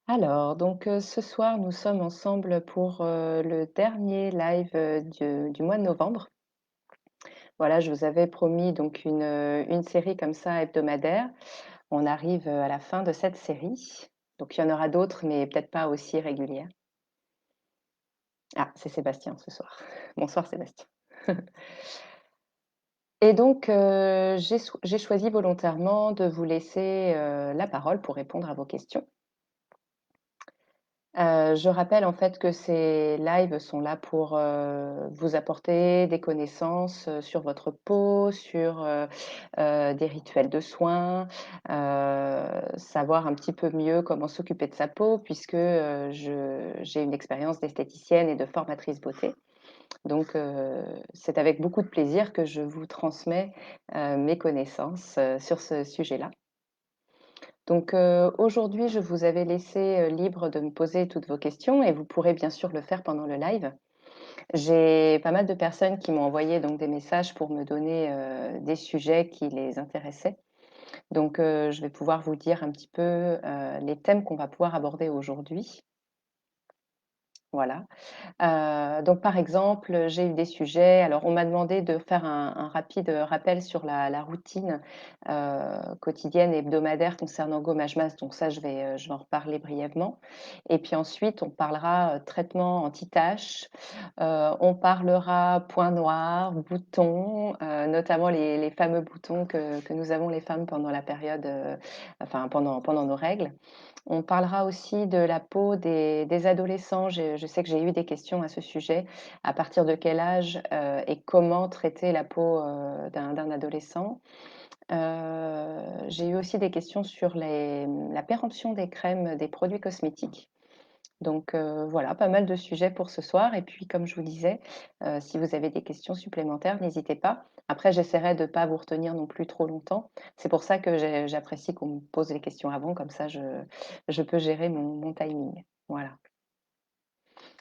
Alors, ce soir, nous sommes ensemble pour, le dernier live, du mois de novembre. Voilà, je vous avais promis donc une série comme ça hebdomadaire. On arrive, à la fin de cette série, donc il y en aura d'autres, mais peut-être pas aussi régulières. Ah, c'est Sébastien ce soir. Bonsoir Sébastien. Et j'ai choisi volontairement de vous laisser, la parole pour répondre à vos questions. Je rappelle en fait que ces lives sont là pour, vous apporter des connaissances, sur votre peau, sur, des rituels de soins, savoir un petit peu mieux comment s'occuper de sa peau puisque, je j'ai une expérience d'esthéticienne et de formatrice beauté. C'est avec beaucoup de plaisir que je vous transmets, mes connaissances, sur ce sujet-là. Aujourd'hui, je vous avais laissé, libre de me poser toutes vos questions et vous pourrez bien sûr le faire pendant le live. J'ai pas mal de personnes qui m'ont envoyé donc des messages pour me donner, des sujets qui les intéressaient. Je vais pouvoir vous dire un petit peu, les thèmes qu'on va pouvoir aborder aujourd'hui. Voilà. Par exemple, j'ai eu des sujets alors on m'a demandé de faire un rapide, rappel sur la routine, quotidienne et hebdomadaire concernant gommage masque, donc ça je vais en reparler brièvement et puis ensuite on parlera, traitement anti-taches, on parlera points noirs, boutons, notamment les fameux boutons que nous avons les femmes pendant la période, enfin pendant nos règles. On parlera aussi de la peau des adolescents. Je sais que j'ai eu des questions à ce sujet. À partir de quel âge, et comment traiter la peau, d'un adolescent? J'ai eu aussi des questions sur la péremption des crèmes, des produits cosmétiques. Voilà, pas mal de sujets pour ce soir et puis comme je vous disais, si vous avez des questions supplémentaires, n'hésitez pas. Après j'essaierai de ne pas vous retenir non plus trop longtemps. C'est pour ça que j'apprécie qu'on me pose les questions avant, comme ça je peux gérer mon timing. Voilà.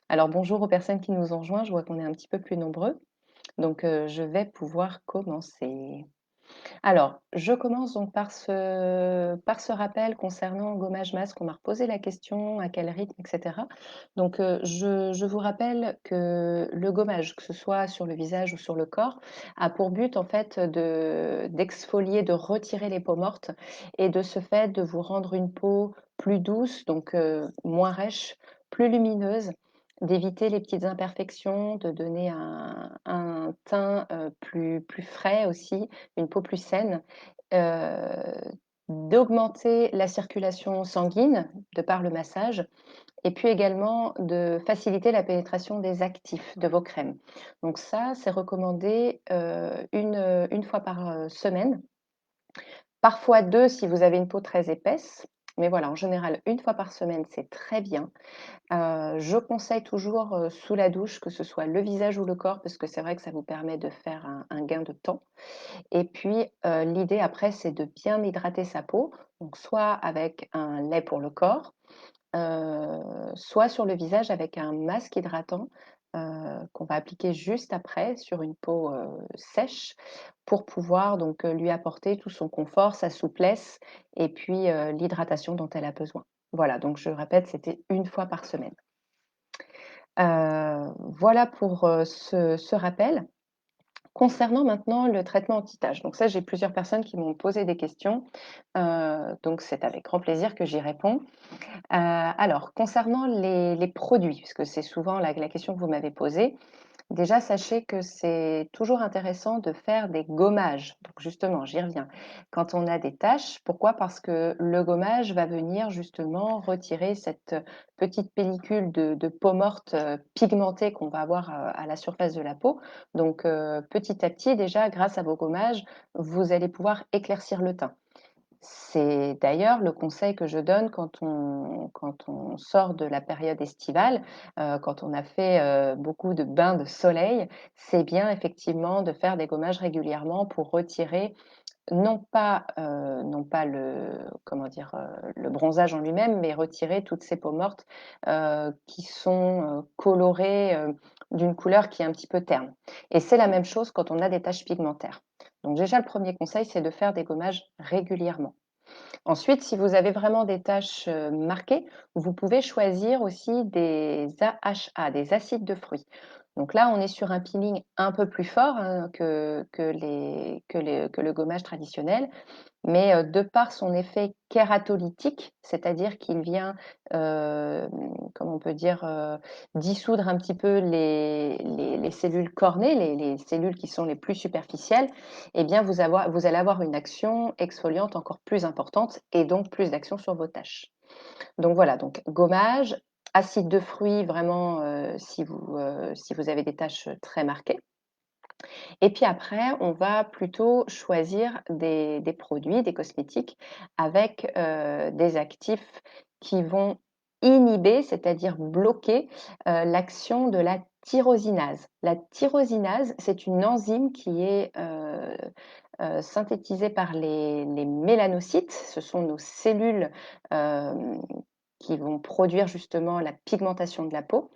Alors bonjour aux personnes qui nous ont rejoints, je vois qu'on est un petit peu plus nombreux, je vais pouvoir commencer. Alors, je commence donc par ce rappel concernant gommage masque. On m'a reposé la question, à quel rythme, et cetera. Je vous rappelle que le gommage, que ce soit sur le visage ou sur le corps, a pour but en fait d'exfolier, de retirer les peaux mortes et de ce fait de vous rendre une peau plus douce, moins rêche, plus lumineuse, d'éviter les petites imperfections, de donner un teint, plus frais aussi, une peau plus saine, heu, d'augmenter la circulation sanguine de par le massage et puis également de faciliter la pénétration des actifs de vos crèmes. Donc ça, c'est recommandé, une fois par, semaine, parfois 2 si vous avez une peau très épaisse, mais voilà, en général, une fois par semaine, c'est très bien. Je conseille toujours, sous la douche, que ce soit le visage ou le corps, parce que c'est vrai que ça vous permet de faire un gain de temps. Et puis, l'idée après, c'est de bien hydrater sa peau, donc soit avec un lait pour le corps, soit sur le visage avec un masque hydratant, qu'on va appliquer juste après sur une peau, sèche pour pouvoir lui apporter tout son confort, sa souplesse et puis, l'hydratation dont elle a besoin. Voilà, donc je répète, c'était une fois par semaine. Voilà pour, ce rappel. Concernant maintenant le traitement anti-taches, donc ça, j'ai plusieurs personnes qui m'ont posé des questions, donc c'est avec grand plaisir que j'y réponds. Alors concernant les produits, puisque c'est souvent la question que vous m'avez posée, déjà, sachez que c'est toujours intéressant de faire des gommages. Donc justement, j'y reviens. Quand on a des taches, pourquoi? Parce que le gommage va venir justement retirer cette petite pellicule de peau morte pigmentée qu'on va avoir à la surface de la peau. Petit à petit, déjà, grâce à vos gommages, vous allez pouvoir éclaircir le teint. C'est d'ailleurs le conseil que je donne quand on sort de la période estivale, quand on a fait, beaucoup de bains de soleil. C'est bien effectivement de faire des gommages régulièrement pour retirer non pas le comment dire? Le bronzage en lui-même, mais retirer toutes ces peaux mortes, qui sont, colorées, d'une couleur qui est un petit peu terne et c'est la même chose quand on a des taches pigmentaires. Donc déjà le premier conseil, c'est de faire des gommages régulièrement. Ensuite, si vous avez vraiment des taches, marquées, vous pouvez choisir aussi des AHA, des acides de fruits. Donc là, on est sur un peeling un peu plus fort, hein, que le gommage traditionnel. Mais de par son effet kératolytique, c'est-à-dire qu'il vient, hem, comment on peut dire, dissoudre un petit peu les cellules cornées, les cellules qui sont les plus superficielles, eh bien vous allez avoir une action exfoliante encore plus importante et donc plus d'action sur vos taches. Donc voilà, donc gommage, acide de fruits vraiment, si vous avez des taches très marquées. Et puis après, on va plutôt choisir des produits, des cosmétiques avec, des actifs qui vont inhiber, c'est-à-dire bloquer, l'action de la tyrosinase. La tyrosinase, c'est une enzyme qui est, synthétisée par les mélanocytes. Ce sont nos cellules, hem, qui vont produire justement la pigmentation de la peau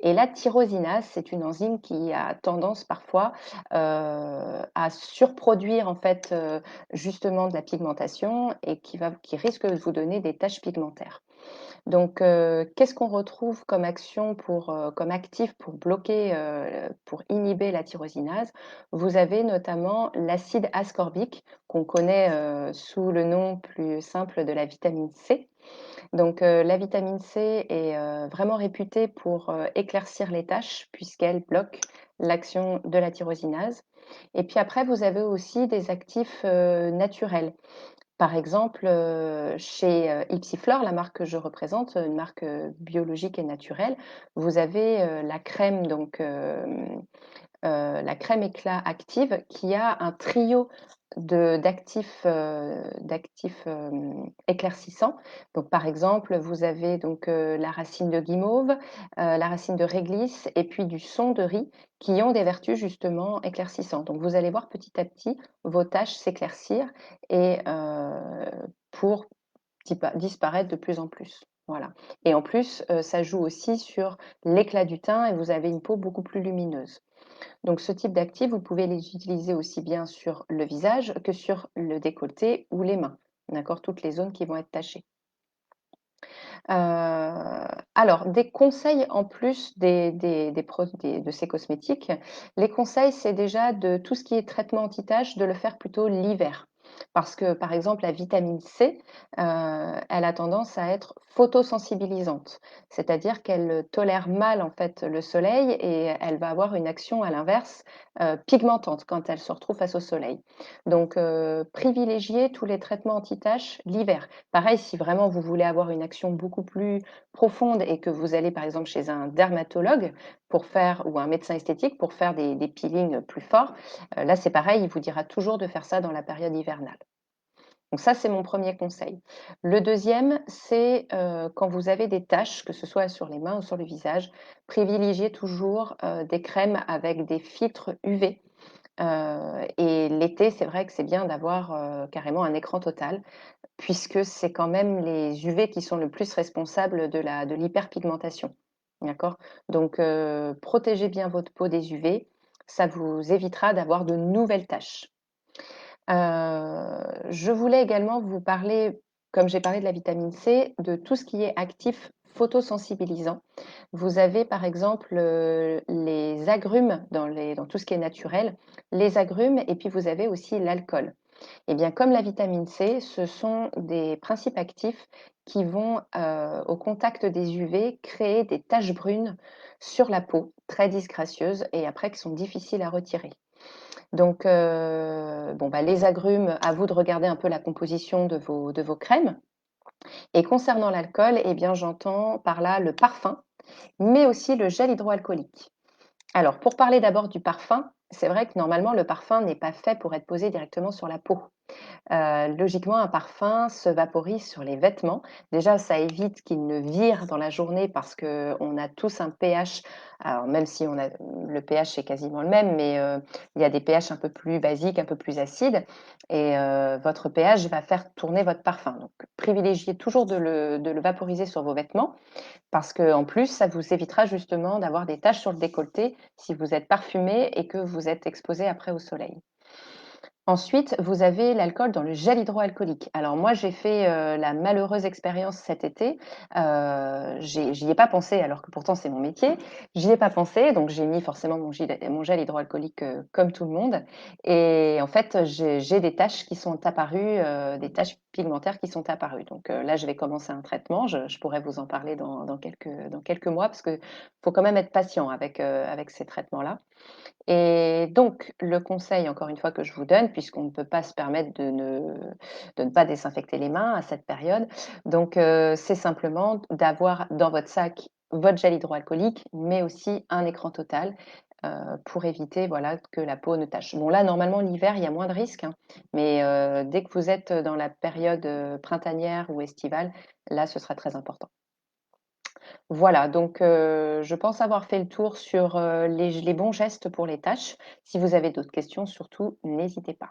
et la tyrosinase, c'est une enzyme qui a tendance parfois, à surproduire en fait, justement de la pigmentation et qui risque de vous donner des taches pigmentaires. Donc, qu'est-ce qu'on retrouve comme action comme actif pour bloquer, pour inhiber la tyrosinase? Vous avez notamment l'acide ascorbique qu'on connaît, sous le nom plus simple de la vitamine C. Donc, la vitamine C est, vraiment réputée pour, éclaircir les taches puisqu'elle bloque l'action de la tyrosinase et puis après vous avez aussi des actifs, naturels. Par exemple, chez, Ipsiflore, la marque que je représente, une marque, biologique et naturelle, vous avez, la crème donc, la crème éclat active qui a un trio d'actifs, éclaircissants. Donc par exemple, vous avez donc, la racine de guimauve, la racine de réglisse et puis du son de riz qui ont des vertus justement éclaircissantes. Donc vous allez voir petit à petit vos taches s'éclaircir et pour disparaître de plus en plus. Voilà et en plus, ça joue aussi sur l'éclat du teint et vous avez une peau beaucoup plus lumineuse. Donc ce type d'actifs, vous pouvez les utiliser aussi bien sur le visage que sur le décolleté ou les mains, d'accord? Toutes les zones qui vont être tachées. Alors des conseils en plus de ces cosmétiques, les conseils, c'est déjà de tout ce qui est traitement anti-taches, de le faire plutôt l'hiver. Parce que, par exemple, la vitamine C, elle a tendance à être photosensibilisante. C'est-à-dire qu'elle tolère mal, en fait, le soleil et elle va avoir une action à l'inverse, pigmentante quand elle se retrouve face au soleil. Donc, privilégiez tous les traitements anti-taches l'hiver. Pareil, si vraiment vous voulez avoir une action beaucoup plus profonde et que vous allez par exemple chez un dermatologue pour faire ou un médecin esthétique pour faire des peelings plus forts, là c'est pareil, il vous dira toujours de faire ça dans la période hivernale. Donc ça, c'est mon premier conseil. Le deuxième, c'est, quand vous avez des taches, que ce soit sur les mains ou sur le visage, privilégiez toujours, des crèmes avec des filtres UV. Et l'été, c'est vrai que c'est bien d'avoir, carrément un écran total puisque c'est quand même les UV qui sont le plus responsables de l'hyperpigmentation. D'accord? Donc, protégez bien votre peau des UV, ça vous évitera d'avoir de nouvelles taches. Je voulais également vous parler, comme j'ai parlé de la vitamine C, de tout ce qui est actif photosensibilisant. Vous avez par exemple, les agrumes dans tout ce qui est naturel, les agrumes et puis vous avez aussi l'alcool. Eh bien, comme la vitamine C, ce sont des principes actifs qui vont, au contact des UV, créer des taches brunes sur la peau, très disgracieuses et après qui sont difficiles à retirer. Donc, bon, bah, les agrumes, à vous de regarder un peu la composition de vos crèmes et concernant l'alcool, eh bien, j'entends par là le parfum, mais aussi le gel hydroalcoolique. Alors, pour parler d'abord du parfum, c'est vrai que normalement le parfum n'est pas fait pour être posé directement sur la peau. Logiquement, un parfum se vaporise sur les vêtements. Déjà, ça évite qu'il ne vire dans la journée parce qu'on a tous un pH, alors même si on a le pH est quasiment le même, mais il y a des pH un peu plus basiques, un peu plus acides et votre pH va faire tourner votre parfum. Donc privilégiez toujours de le vaporiser sur vos vêtements parce qu'en plus, ça vous évitera justement d'avoir des taches sur le décolleté si vous êtes parfumé et que vous êtes exposé après au soleil. Ensuite, vous avez l'alcool dans le gel hydroalcoolique. Alors moi, j'ai fait, la malheureuse expérience cet été, j'y ai pas pensé alors que pourtant c'est mon métier. J'y ai pas pensé, donc j'ai mis forcément mon gel hydroalcoolique, comme tout le monde et en fait, j'ai des taches qui sont apparues, des taches pigmentaires qui sont apparues. Donc là, je vais commencer un traitement. Je pourrais vous en parler dans quelques mois parce que faut quand même être patient avec ces traitements-là. Et donc, le conseil, encore une fois, que je vous donne, puisqu'on ne peut pas se permettre de ne pas désinfecter les mains à cette période, donc c'est simplement d'avoir dans votre sac votre gel hydroalcoolique, mais aussi un écran total pour éviter voilà, que la peau ne tache. Bon, là, normalement, l'hiver, il y a moins de risques, hein, mais dès que vous êtes dans la période printanière ou estivale, là, ce sera très important. Voilà, donc je pense avoir fait le tour sur, les bons gestes pour les tâches. Si vous avez d'autres questions, surtout, n'hésitez pas.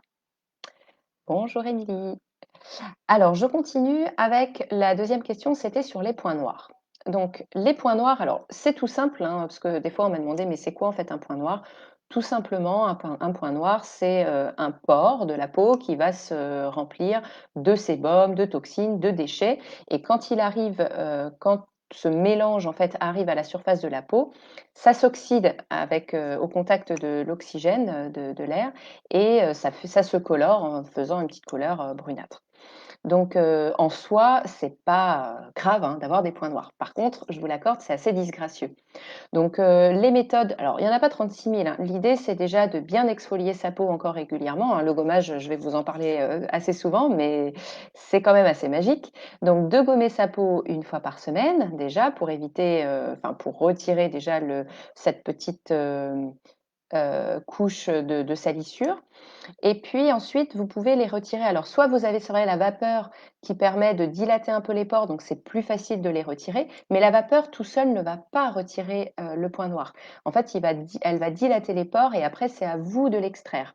Bonjour Émilie. Alors, je continue avec la deuxième question, c'était sur les points noirs. Donc, les points noirs, alors c'est tout simple, hein, parce que des fois on m'a demandé, mais c'est quoi en fait un point noir? Tout simplement, un point noir, c'est un pore de la peau qui va se remplir de sébum, de toxines, de déchets. Et quand il arrive, quand ce mélange en fait arrive à la surface de la peau, ça s'oxyde avec au contact de l'oxygène de l'air et ça se colore en faisant une petite couleur brunâtre. Donc, en soi, c'est pas, grave, hein, d'avoir des points noirs. Par contre, je vous l'accorde, c'est assez disgracieux. Donc, les méthodes alors il y en a pas 36 000, hein. L'idée, c'est déjà de bien exfolier sa peau encore régulièrement, hein. Le gommage, je vais vous en parler, assez souvent, mais c'est quand même assez magique. Donc de gommer sa peau une fois par semaine, déjà, pour éviter, enfin, pour retirer déjà cette petite, couche de salissure. Et puis ensuite, vous pouvez les retirer. Alors, soit vous avez, c'est vrai, la vapeur qui permet de dilater un peu les pores, donc c'est plus facile de les retirer, mais la vapeur tout seul ne va pas retirer le point noir. En fait, elle va dilater les pores et après, c'est à vous de l'extraire.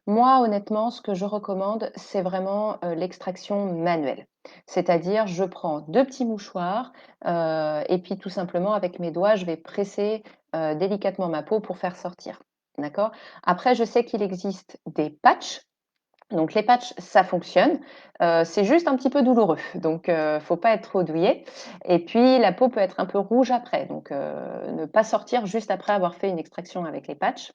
Moi, honnêtement, ce que je recommande, c'est vraiment l'extraction manuelle. C'est-à-dire, je prends deux petits mouchoirs et puis tout simplement, avec mes doigts, je vais presser délicatement ma peau pour faire sortir. D'accord? Après, je sais qu'il existe des patchs. Donc les patchs, ça fonctionne, c'est juste un petit peu douloureux, donc faut pas être trop douillet et puis la peau peut être un peu rouge après, donc ne pas sortir juste après avoir fait une extraction avec les patchs.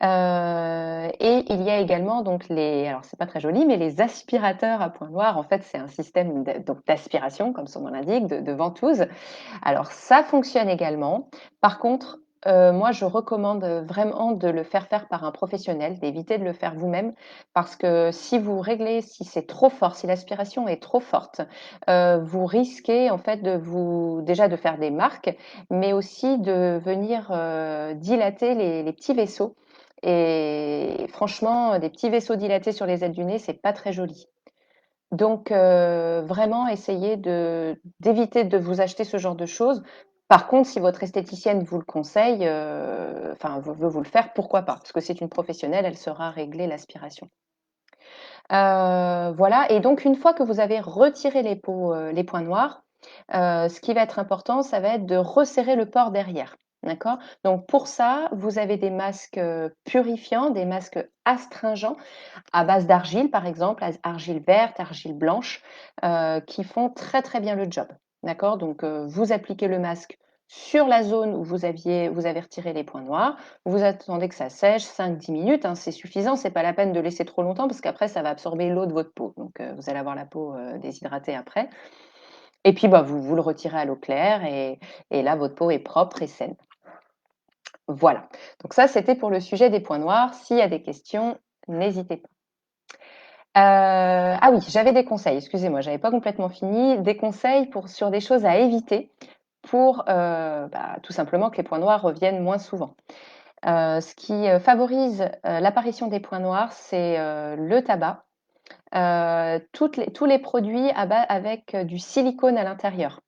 Et il y a également donc alors c'est pas très joli, mais les aspirateurs à points noirs, en fait, c'est un système donc d'aspiration, comme son nom l'indique, de ventouse. Alors ça fonctionne également. Par contre, moi je recommande, vraiment de le faire par un professionnel, d'éviter de le faire vous-même parce que si vous réglez si c'est trop fort, si l'aspiration est trop forte, vous risquez en fait déjà de faire des marques, mais aussi de venir, dilater les petits vaisseaux et franchement, des petits vaisseaux dilatés sur les ailes du nez, c'est pas très joli. Donc vraiment essayer d'éviter de vous acheter ce genre de choses. Par contre, si votre esthéticienne vous le conseille, enfin veut vous le faire, pourquoi pas? Parce que c'est une professionnelle, elle saura régler l'aspiration. Voilà et donc une fois que vous avez retiré les points noirs, ce qui va être important, ça va être de resserrer le port derrière, d'accord? Donc pour ça, vous avez des masques, purifiants, des masques astringents à base d'argile, par exemple, argile verte, argile blanche, qui font très, très bien le job. D'accord? Donc, vous appliquez le masque sur la zone où vous avez retiré les points noirs. Vous attendez que ça sèche 5-10 minutes, hein, c'est suffisant. C'est pas la peine de laisser trop longtemps parce qu'après, ça va absorber l'eau de votre peau. Donc, vous allez avoir la peau déshydratée après. Et puis, bah, vous le retirez à l'eau claire et là, votre peau est propre et saine. Voilà. Donc ça, c'était pour le sujet des points noirs. S'il y a des questions, n'hésitez pas. Ah oui, j'avais des conseils, excusez-moi, j'avais pas complètement fini. Des conseils sur des choses à éviter pour, bah, tout simplement que les points noirs reviennent moins souvent. Ce qui, favorise, l'apparition des points noirs, c'est, le tabac, tous les produits avec, du silicone à l'intérieur.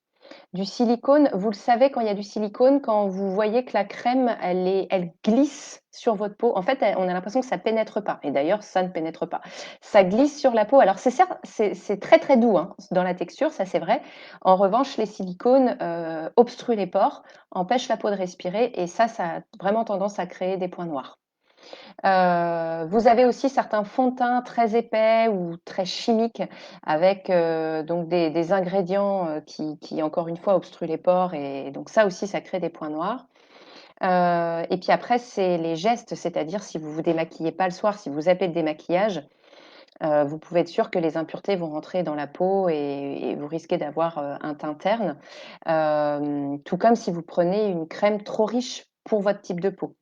Du silicone, vous le savez quand il y a du silicone, quand vous voyez que la crème, elle glisse sur votre peau. En fait, on a l'impression que ça pénètre pas. Et d'ailleurs, ça ne pénètre pas. Ça glisse sur la peau. Alors, c'est très très doux hein, dans la texture, ça c'est vrai. En revanche, les silicones obstruent les pores, empêchent la peau de respirer, et ça a vraiment tendance à créer des points noirs. Vous avez aussi certains fonds de teint très épais ou très chimiques avec donc des ingrédients qui, encore une fois, obstruent les pores et donc ça aussi, ça crée des points noirs. Et puis après, c'est les gestes, c'est-à-dire si vous vous démaquillez pas le soir, si vous zappez le démaquillage, vous pouvez être sûr que les impuretés vont rentrer dans la peau et vous risquez d'avoir un teint terne. Tout comme si vous prenez une crème trop riche pour votre type de peau.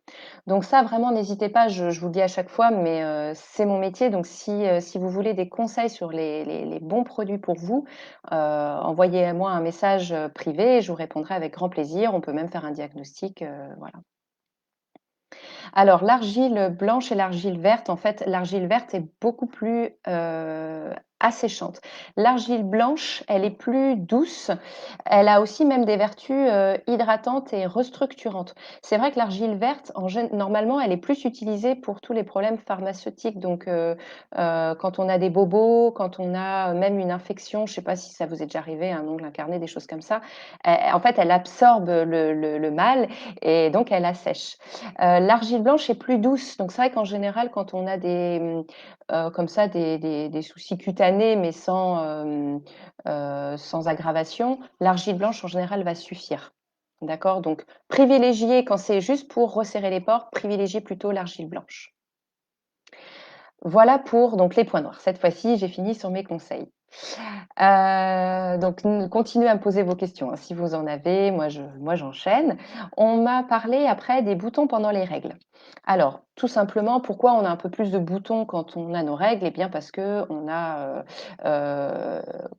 Donc ça, vraiment, n'hésitez pas, je vous le dis à chaque fois, mais c'est mon métier. Donc si vous voulez des conseils sur les bons produits pour vous, envoyez-moi un message privé et je vous répondrai avec grand plaisir. On peut même faire un diagnostic. Voilà. Alors, l'argile blanche et l'argile verte, en fait, l'argile verte est beaucoup plus asséchante. L'argile blanche, elle est plus douce. Elle a aussi même des vertus hydratantes et restructurantes. C'est vrai que l'argile verte, normalement, elle est plus utilisée pour tous les problèmes pharmaceutiques. Donc, quand on a des bobos, quand on a même une infection, je ne sais pas si ça vous est déjà arrivé, un ongle incarné, des choses comme ça. En fait, elle absorbe le mal et donc elle assèche. L'argile blanche est plus douce, donc c'est vrai qu'en général, quand on a comme ça des soucis cutanés, mais sans aggravation, l'argile blanche en général va suffire. D'accord? Donc privilégiez quand c'est juste pour resserrer les pores, privilégiez plutôt l'argile blanche. Voilà pour donc les points noirs. Cette fois-ci, j'ai fini sur mes conseils. Donc continuez à me poser vos questions, hein, si vous en avez. Moi, j'enchaîne. On m'a parlé après des boutons pendant les règles. Alors, tout simplement, pourquoi on a un peu plus de boutons quand on a nos règles? Eh bien, parce qu'on a,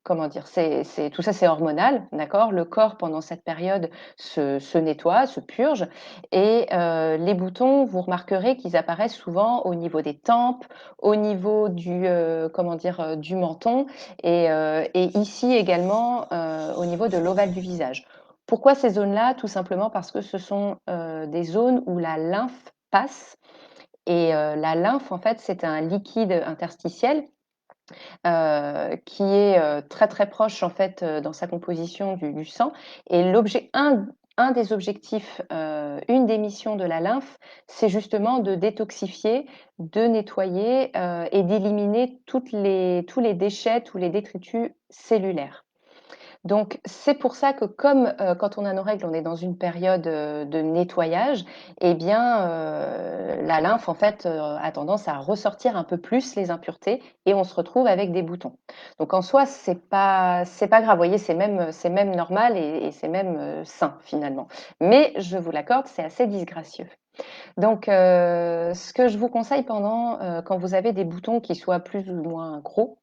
comment dire? Tout ça, c'est hormonal, d'accord? Le corps, pendant cette période, se nettoie, se purge et les boutons, vous remarquerez qu'ils apparaissent souvent au niveau des tempes, au niveau comment dire? Du menton et ici également au niveau de l'ovale du visage. Pourquoi ces zones-là? Tout simplement parce que ce sont des zones où la lymphe passe et la lymphe, en fait, c'est un liquide interstitiel qui est très très proche en fait dans sa composition du sang. Et un des objectifs, une des missions de la lymphe, c'est justement de détoxifier, de nettoyer et d'éliminer tous les déchets, tous les détritus cellulaires. Donc c'est pour ça que comme, quand on a nos règles, on est dans une période, de nettoyage et bien, la lymphe en fait, a tendance à ressortir un peu plus les impuretés et on se retrouve avec des boutons. Donc en soi, c'est pas grave, vous voyez? C'est même normal et c'est même, sain finalement. Mais je vous l'accorde, c'est assez disgracieux. Donc ce que je vous conseille quand vous avez des boutons qui soient plus ou moins gros,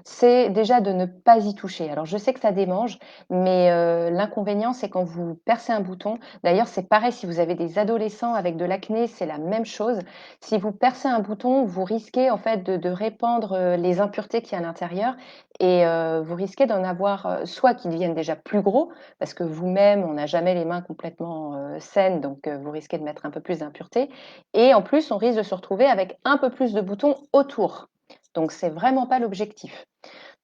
c'est déjà de ne pas y toucher. Alors je sais que ça démange, mais l'inconvénient, c'est quand vous percez un bouton. D'ailleurs, c'est pareil si vous avez des adolescents avec de l'acné, c'est la même chose. Si vous percez un bouton, vous risquez en fait de répandre, les impuretés qu'il y a à l'intérieur et vous risquez d'en avoir, soit qui deviennent déjà plus gros, parce que vous-même, on n'a jamais les mains complètement, saines, donc vous risquez de mettre un peu plus d'impuretés et en plus, on risque de se retrouver avec un peu plus de boutons autour. Donc c'est vraiment pas l'objectif.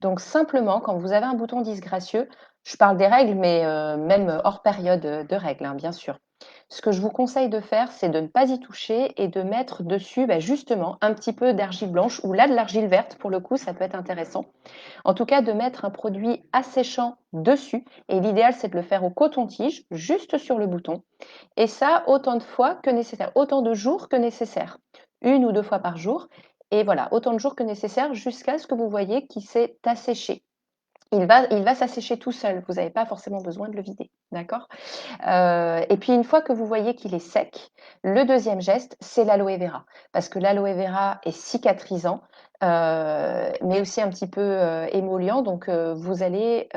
Donc simplement, quand vous avez un bouton disgracieux, je parle des règles, mais même hors période de règles, hein, bien sûr. Ce que je vous conseille de faire, c'est de ne pas y toucher et de mettre dessus justement un petit peu d'argile blanche ou là de l'argile verte, pour le coup, ça peut être intéressant. En tout cas, de mettre un produit asséchant dessus. Et l'idéal, c'est de le faire au coton-tige, juste sur le bouton. Et ça, autant de fois que nécessaire, autant de jours que nécessaire. Une ou deux fois par jour. Et voilà, autant de jours que nécessaire jusqu'à ce que vous voyez qu'il s'est asséché. Il va s'assécher tout seul. Vous n'avez pas forcément besoin de le vider. D'accord? Et puis, une fois que vous voyez qu'il est sec, le deuxième geste, c'est l'aloe vera. Parce que l'aloe vera est cicatrisant, mais aussi un petit peu émollient. Donc, vous allez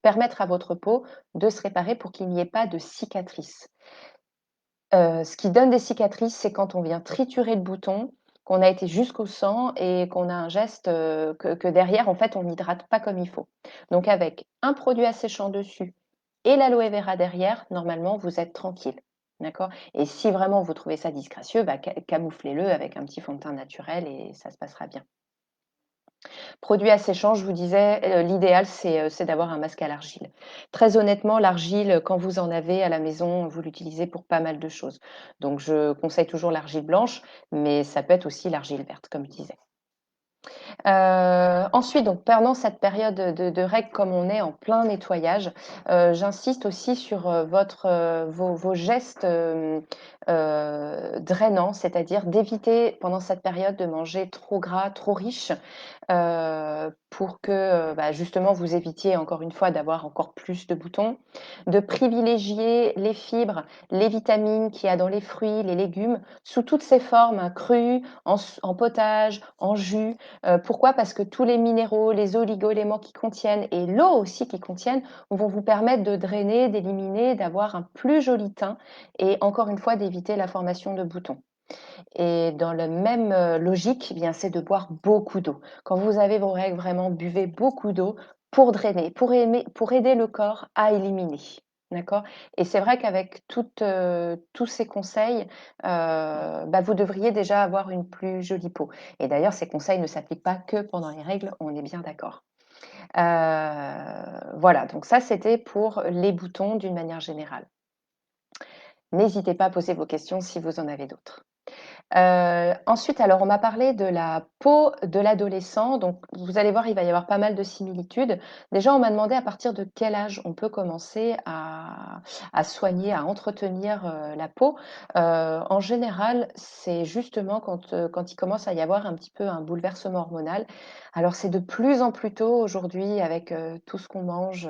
permettre à votre peau de se réparer pour qu'il n'y ait pas de cicatrices. Ce qui donne des cicatrices, c'est quand on vient triturer le bouton, qu'on a été jusqu'au sang et qu'on a un geste, que derrière, en fait, on n'hydrate pas comme il faut. Donc avec un produit asséchant dessus et l'aloe vera derrière, normalement, vous êtes tranquille. D'accord? Et si vraiment vous trouvez ça disgracieux, camouflez-le avec un petit fond de teint naturel et ça se passera bien. Produit asséchant, je vous disais, l'idéal c'est d'avoir un masque à l'argile. Très honnêtement, l'argile, quand vous en avez à la maison, vous l'utilisez pour pas mal de choses. Donc je conseille toujours l'argile blanche, mais ça peut être aussi l'argile verte, comme je disais. Ensuite, donc pendant cette période de règles, comme on est en plein nettoyage, j'insiste aussi sur, vos gestes, drainants, c'est-à-dire d'éviter pendant cette période de manger trop gras, trop riche, pour que, bah, justement vous évitiez encore une fois d'avoir encore plus de boutons, de privilégier les fibres, les vitamines qu'il y a dans les fruits, les légumes, sous toutes ces formes, hein, crues, en potage, en jus. Pourquoi? Parce que tous les minéraux, les oligo-éléments qu'ils contiennent et l'eau aussi qu'ils contiennent vont vous permettre de drainer, d'éliminer, d'avoir un plus joli teint et encore une fois d'éviter la formation de boutons. Et dans la même, logique, eh bien, c'est de boire beaucoup d'eau. Quand vous avez vos règles, vraiment buvez beaucoup d'eau pour drainer, pour aider le corps à éliminer. D'accord? Et c'est vrai qu'avec tous ces conseils, bah, vous devriez déjà avoir une plus jolie peau. Et d'ailleurs, ces conseils ne s'appliquent pas que pendant les règles, on est bien d'accord. Voilà, donc ça, c'était pour les boutons d'une manière générale. N'hésitez pas à poser vos questions si vous en avez d'autres. Ensuite, alors on m'a parlé de la peau de l'adolescent, donc vous allez voir, il va y avoir pas mal de similitudes. Déjà, on m'a demandé à partir de quel âge on peut commencer à soigner, à entretenir, la peau. En général, c'est justement quand il commence à y avoir un petit peu un bouleversement hormonal. Alors c'est de plus en plus tôt aujourd'hui avec, tout ce qu'on mange,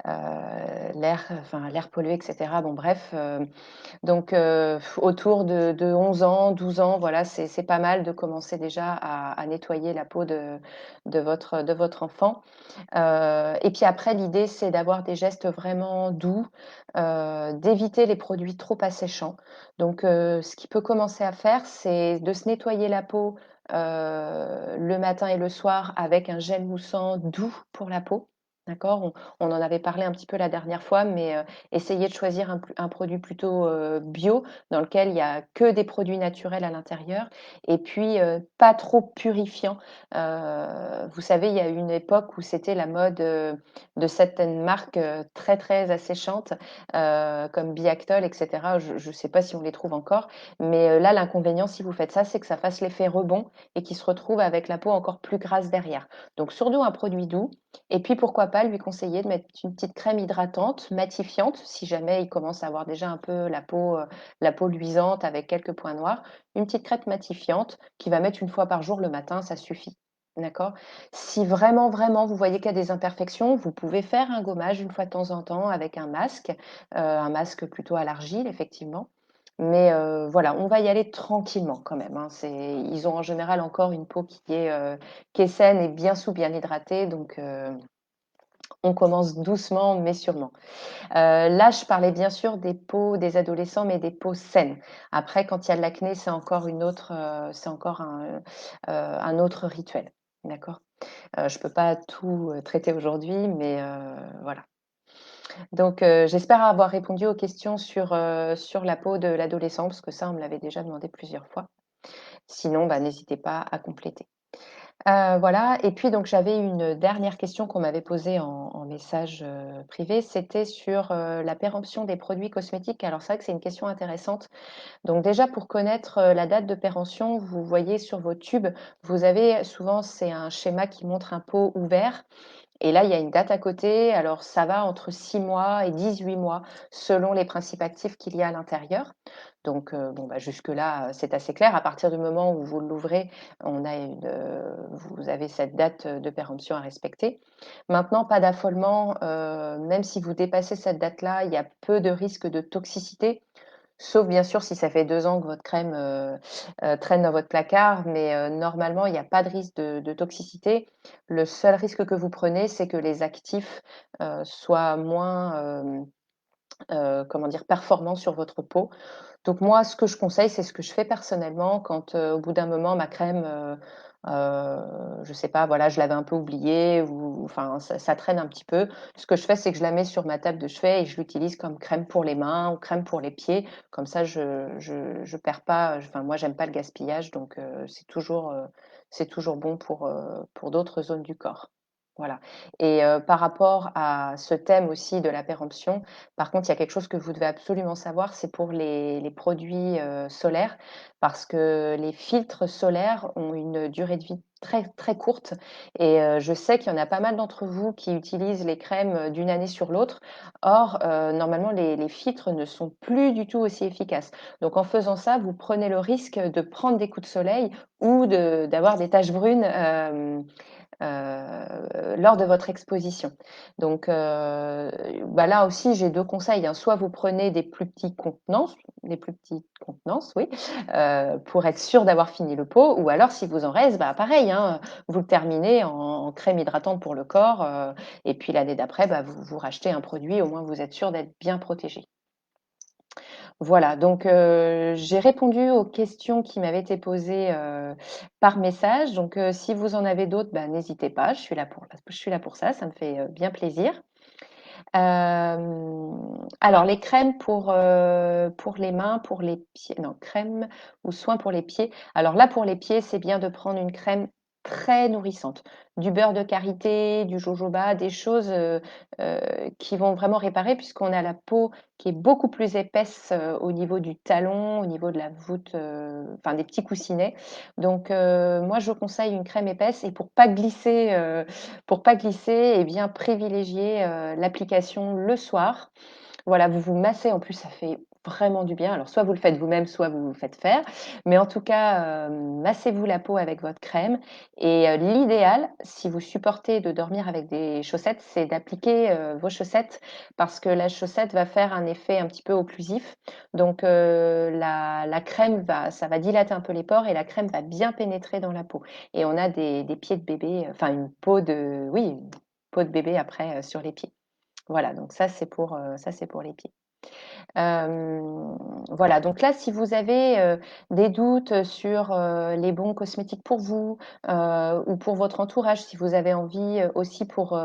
l'air pollué et cetera. Bon bref, donc autour de 11 ans, 12 ans, voilà, c'est pas mal de commencer déjà à nettoyer la peau de votre enfant. Et puis après, l'idée, c'est d'avoir des gestes vraiment doux, d'éviter les produits trop asséchants. Donc ce qu'il peut commencer à faire, c'est de se nettoyer la peau, le matin et le soir avec un gel moussant doux pour la peau. D'accord? On en avait parlé un petit peu la dernière fois, mais essayez de choisir un produit plutôt, bio, dans lequel il y a que des produits naturels à l'intérieur et puis, pas trop purifiant. Vous savez, il y a eu une époque où c'était la mode, de certaines marques, très, très asséchantes, comme Biactol et cetera. Je ne sais pas si on les trouve encore, mais, là, l'inconvénient, si vous faites ça, c'est que ça fasse l'effet rebond et qu'il se retrouve avec la peau encore plus grasse derrière. Donc surtout un produit doux et puis pourquoi pas lui conseiller de mettre une petite crème hydratante, matifiante, si jamais il commence à avoir déjà un peu la peau luisante avec quelques points noirs. Une petite crème matifiante qu'il va mettre une fois par jour le matin, ça suffit. D'accord? Si vraiment, vraiment vous voyez qu'il y a des imperfections, vous pouvez faire un gommage une fois de temps en temps avec un masque plutôt à l'argile effectivement. Mais voilà, on va y aller tranquillement quand même, hein. Ils ont en général encore une peau qui est saine et bien souple, bien hydratée, donc on commence doucement mais sûrement. Là, je parlais bien sûr des peaux des adolescents, mais des peaux saines. Après, quand il y a de l'acné, c'est encore un autre rituel. D'accord? Je peux pas tout, traiter aujourd'hui, mais voilà. Donc j'espère avoir répondu aux questions sur la peau de l'adolescent, parce que ça, on me l'avait déjà demandé plusieurs fois. Sinon, bah, n'hésitez pas à compléter. Voilà et puis donc j'avais une dernière question qu'on m'avait posée en message, privé, c'était sur, la péremption des produits cosmétiques. Alors c'est vrai que c'est une question intéressante. Donc déjà pour connaître, la date de péremption, vous voyez sur vos tubes, vous avez souvent c'est un schéma qui montre un pot ouvert et là, il y a une date à côté. Alors, ça va entre 6 mois et 18 mois selon les principes actifs qu'il y a à l'intérieur. Donc, bon, bah, jusque-là, c'est assez clair. À partir du moment où vous l'ouvrez, vous avez cette date, de péremption à respecter. Maintenant, pas d'affolement, même si vous dépassez cette date-là, il y a peu de risques de toxicité. Sauf bien sûr si ça fait 2 ans que votre crème, traîne dans votre placard, mais normalement, il y a pas de risque de toxicité. Le seul risque que vous prenez, c'est que les actifs, soient moins, comment dire? Performants sur votre peau. Donc moi, ce que je conseille, c'est ce que je fais personnellement quand, au bout d'un moment ma crème, je sais pas, voilà, je l'avais un peu oubliée ou enfin ça traîne un petit peu. Ce que je fais, c'est que je la mets sur ma table de chevet et je l'utilise comme crème pour les mains ou crème pour les pieds. Comme ça je perds pas, enfin moi j'aime pas le gaspillage donc c'est toujours bon pour d'autres zones du corps. Voilà. Et par rapport à ce thème aussi de la péremption, par contre, il y a quelque chose que vous devez absolument savoir, c'est pour les produits, solaires, parce que les filtres solaires ont une durée de vie très, très courte et je sais qu'il y en a pas mal d'entre vous qui utilisent les crèmes, d'une année sur l'autre. Or, normalement, les filtres ne sont plus du tout aussi efficaces. Donc en faisant ça, vous prenez le risque de prendre des coups de soleil ou d'avoir des taches brunes, lors de votre exposition. Donc, bah, là aussi, j'ai 2 conseils, hein. Soit vous prenez des plus petites contenances, oui, pour être sûr d'avoir fini le pot, ou alors si vous en reste, bah, pareil, hein, vous le terminez en crème hydratante pour le corps, et puis l'année d'après, bah, vous rachetez un produit, au moins vous êtes sûr d'être bien protégé. Voilà, donc j'ai répondu aux questions qui m'avaient été posées, par message. Donc si vous en avez d'autres, bah, n'hésitez pas, je suis là pour ça, ça me fait, bien plaisir. Alors les crèmes pour les mains, pour les pieds non, crème ou soins pour les pieds. Alors là, pour les pieds, c'est bien de prendre une crème très nourrissante. Du beurre de karité, du jojoba, des choses, heu, qui vont vraiment réparer puisqu'on a la peau qui est beaucoup plus épaisse, au niveau du talon, au niveau de la voûte, enfin des petits coussinets. Donc moi je conseille une crème épaisse et pour pas glisser, eh bien, privilégier, l'application le soir. Voilà, vous vous massez, en plus, ça fait vraiment du bien. Alors, soit vous le faites vous-même, soit vous vous faites faire. Mais en tout cas, massez-vous la peau avec votre crème et l'idéal, si vous supportez de dormir avec des chaussettes, c'est d'appliquer, vos chaussettes parce que la chaussette va faire un effet un petit peu occlusif. Donc la crème ça va dilater un peu les pores et la crème va bien pénétrer dans la peau et on a des pieds de bébé, enfin une peau de oui, une peau de bébé après, sur les pieds. Voilà, donc ça c'est pour les pieds. Voilà, donc là, si vous avez, des doutes sur, les bons cosmétiques pour vous, ou pour votre entourage, si vous avez envie, aussi pour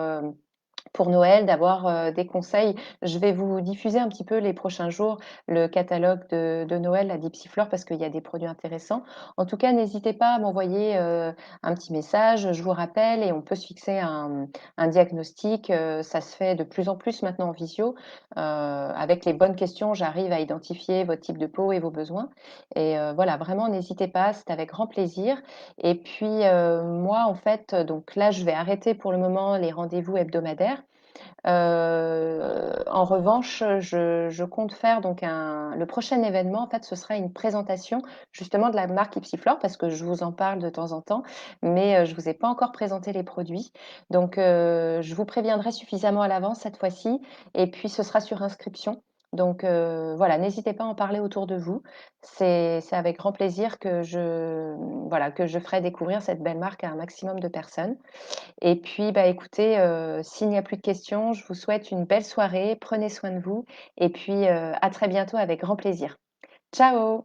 Noël, d'avoir, des conseils. Je vais vous diffuser un petit peu les prochains jours le catalogue de Noël à Dipsiflore parce qu'il y a des produits intéressants. En tout cas, n'hésitez pas à m'envoyer, un petit message, je vous rappelle et on peut se fixer un diagnostic, ça se fait de plus en plus maintenant en visio. Avec les bonnes questions, j'arrive à identifier votre type de peau et vos besoins et voilà, vraiment n'hésitez pas, c'est avec grand plaisir et puis, moi, en fait, donc là, je vais arrêter pour le moment les rendez-vous hebdomadaires. En revanche, je compte faire donc le prochain événement, en fait, ce sera une présentation justement de la marque Ipsiflore parce que je vous en parle de temps en temps, mais je vous ai pas encore présenté les produits. Donc, je vous préviendrai suffisamment à l'avance cette fois-ci et puis ce sera sur inscription. Donc, voilà, n'hésitez pas à en parler autour de vous. C'est avec grand plaisir que voilà, que je ferai découvrir cette belle marque à un maximum de personnes. Et puis, bah, écoutez, s'il n'y a plus de questions, je vous souhaite une belle soirée, prenez soin de vous et puis, à très bientôt avec grand plaisir. Ciao!